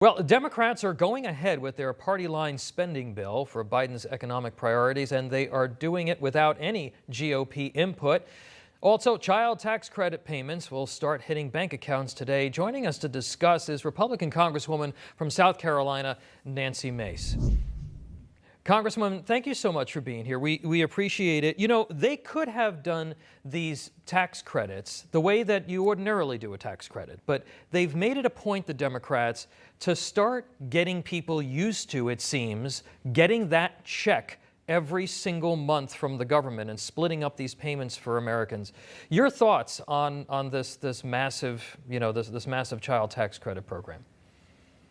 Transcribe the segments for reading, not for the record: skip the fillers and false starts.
Well, Democrats are going ahead with their party line spending bill for Biden's economic priorities, and they are doing it without any GOP input. Also, child tax credit payments will start hitting bank accounts today. Joining us to discuss is Republican Congresswoman from South Carolina, Nancy Mace. Congresswoman, thank you so much for being here. We appreciate it. You know, they could have done these tax credits the way that you ordinarily do a tax credit, but they've made it a point, the Democrats, to start getting people used to, it seems, getting that check every single month from the government and splitting up these payments for Americans. Your thoughts on this massive, this massive child tax credit program?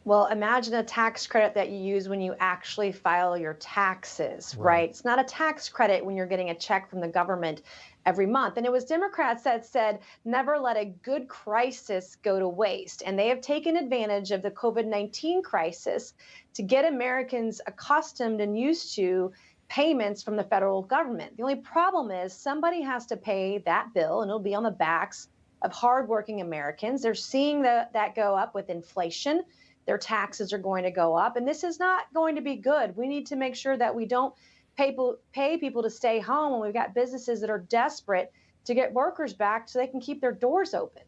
Well, imagine a tax credit that you use when you actually file your taxes, right? It's not a tax credit when you're getting a check from the government every month. And it was Democrats that said, never let a good crisis go to waste. And they have taken advantage of the COVID-19 crisis to get Americans accustomed and used to payments from the federal government. The only problem is somebody has to pay that bill, and it'll be on the backs of hardworking Americans. They're seeing that go up with inflation. Their taxes are going to go up, and this is not going to be good. We need to make sure that we don't pay people to stay home when we've got businesses that are desperate to get workers back so they can keep their doors open.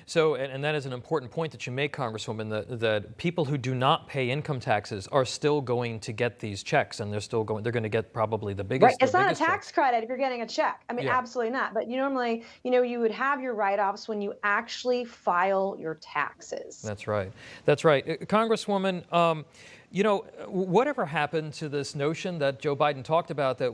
So, and that is an important point that you make, Congresswoman, that people who do not pay income taxes are still going to get these checks, and they're going to get probably the biggest. Right. It's not a tax check. credit if you're getting a check. I mean, Yeah. Absolutely not. But you normally, you would have your write-offs when you actually file your taxes. That's right. That's right. Congresswoman, whatever happened to this notion that Joe Biden talked about, that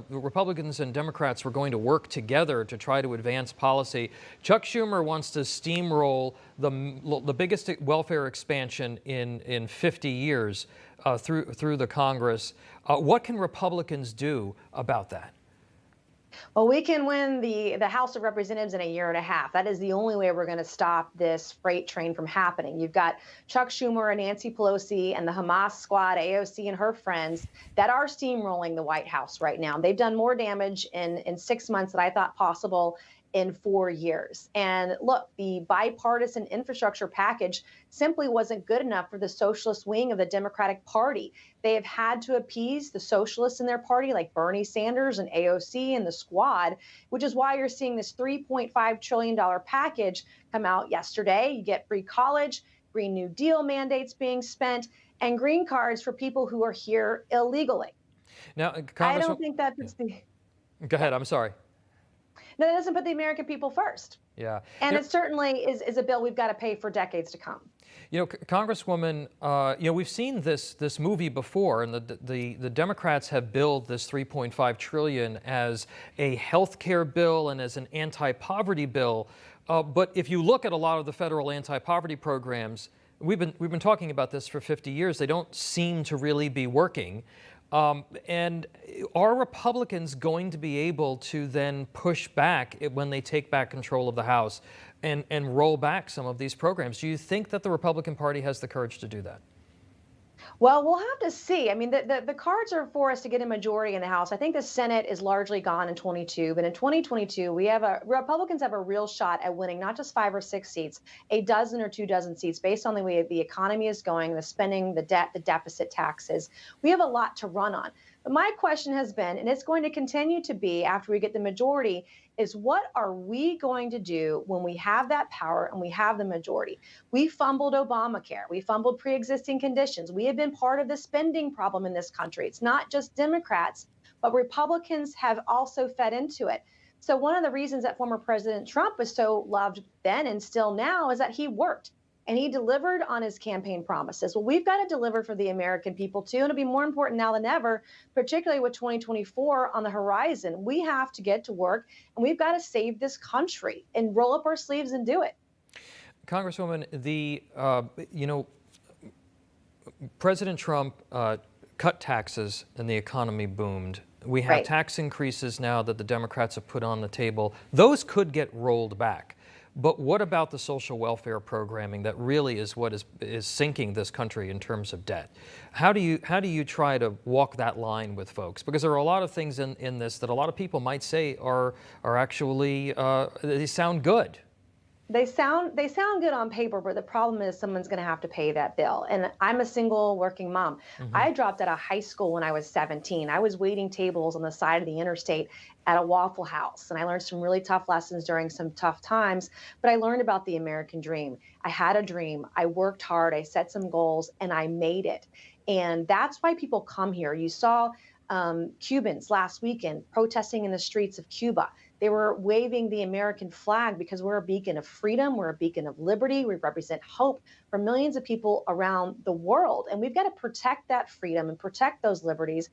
Republicans and Democrats were going to work together to try to advance policy? Chuck Schumer wants to steamroll the biggest welfare expansion in 50 years through the Congress. What can Republicans do about that? Well, we can win the House of Representatives in a year and a half. That is the only way we're going to stop this freight train from happening. You've got Chuck Schumer and Nancy Pelosi and the Hamas squad, AOC and her friends, that are steamrolling the White House right now. They've done more damage in 6 months than I thought possible in 4 years. And look, the bipartisan infrastructure package simply wasn't good enough for the socialist wing of the Democratic Party. They have had to appease the socialists in their party, like Bernie Sanders and AOC and the squad, which is why you're seeing this $3.5 trillion package come out yesterday. You get free college, Green New Deal mandates being spent, and green cards for people who are here illegally. Now, I don't think that puts the... Go ahead. I'm sorry. No, that doesn't put the American people first. Yeah. And it certainly is a bill we've got to pay for decades to come. Congresswoman, we've seen this movie before, and the Democrats have billed this $3.5 trillion as a health care bill and as an anti-poverty bill. But if you look at a lot of the federal anti-poverty programs, we've been talking about this for 50 years. They don't seem to really be working. And are Republicans going to be able to then push back when they take back control of the House and roll back some of these programs? Do you think that the Republican Party has the courage to do that? Well, we'll have to see. I mean, the cards are for us to get a majority in the House. I think the Senate is largely gone in 22, but in 2022, Republicans have a real shot at winning not just 5 or 6 seats, a dozen or 2 dozen seats based on the way the economy is going, the spending, the debt, the deficit, taxes. We have a lot to run on. But my question has been, and it's going to continue to be after we get the majority, is what are we going to do when we have that power and we have the majority? We fumbled Obamacare. We fumbled pre-existing conditions. We have been part of the spending problem in this country. It's not just Democrats, but Republicans have also fed into it. So one of the reasons that former President Trump was so loved then and still now is that he worked. And he delivered on his campaign promises. Well, we've got to deliver for the American people, too. And it'll be more important now than ever, particularly with 2024 on the horizon. We have to get to work, and we've got to save this country and roll up our sleeves and do it. Congresswoman, President Trump cut taxes and the economy boomed. We have tax increases now that the Democrats have put on the table. Those could get rolled back. But what about the social welfare programming that really is what is sinking this country in terms of debt? How do you try to walk that line with folks? Because there are a lot of things in this that a lot of people might say are actually they sound good. They sound good on paper, but the problem is someone's going to have to pay that bill. And I'm a single working mom. Hmm. I dropped out of high school when I was 17. I was waiting tables on the side of the interstate at a Waffle House, and I learned some really tough lessons during some tough times, but I learned about the American dream. I had a dream. I worked hard, I set some goals, and I made it. And that's why people come here. You saw Cubans last weekend protesting in the streets of Cuba. They were waving the American flag because we're a beacon of freedom, we're a beacon of liberty, we represent hope for millions of people around the world. And we've got to protect that freedom and protect those liberties.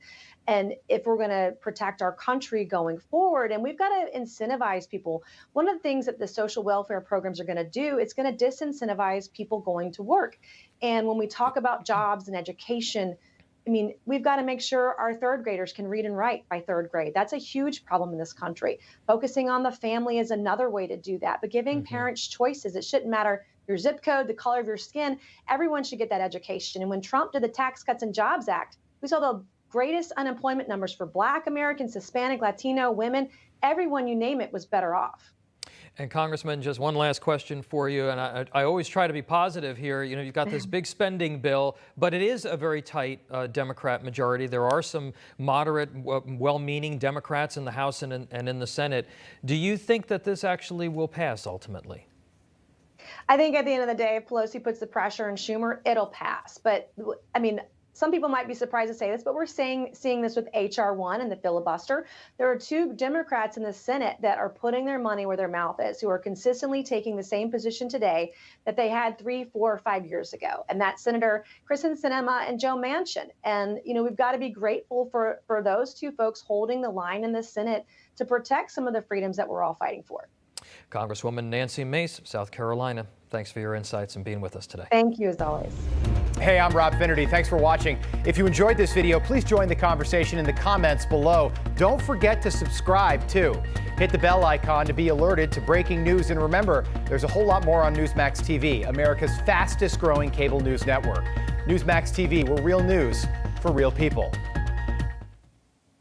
And if we're going to protect our country going forward, and we've got to incentivize people. One of the things that the social welfare programs are going to do, it's going to disincentivize people going to work. And when we talk about jobs and education, I mean, we've got to make sure our third graders can read and write by third grade. That's a huge problem in this country. Focusing on the family is another way to do that, but giving parents choices. It shouldn't matter your zip code, the color of your skin. Everyone should get that education. And when Trump did the Tax Cuts and Jobs Act, we saw the greatest unemployment numbers for Black Americans, Hispanic, Latino, women. Everyone, you name it, was better off. And Congressman, just one last question for you, and I always try to be positive here. You know, you've got this big spending bill, but it is a very tight Democrat majority. There are some moderate, well-meaning Democrats in the House and in the Senate. Do you think that this actually will pass ultimately? I think at the end of the day, if Pelosi puts the pressure on Schumer, it'll pass. But I mean, some people might be surprised to say this, but we're seeing this with H.R. 1 and the filibuster. There are two Democrats in the Senate that are putting their money where their mouth is, who are consistently taking the same position today that they had 3, 4, or 5 years ago. And that's Senator Kristen Sinema and Joe Manchin. And, you know, we've got to be grateful for those two folks holding the line in the Senate to protect some of the freedoms that we're all fighting for. Congresswoman Nancy Mace, South Carolina, thanks for your insights and being with us today. Thank you, as always. Hey, I'm Rob Finnerty. Thanks for watching. If you enjoyed this video, please join the conversation in the comments below. Don't forget to subscribe, too. Hit the bell icon to be alerted to breaking news. And remember, there's a whole lot more on Newsmax TV, America's fastest growing cable news network. Newsmax TV, we're real news for real people.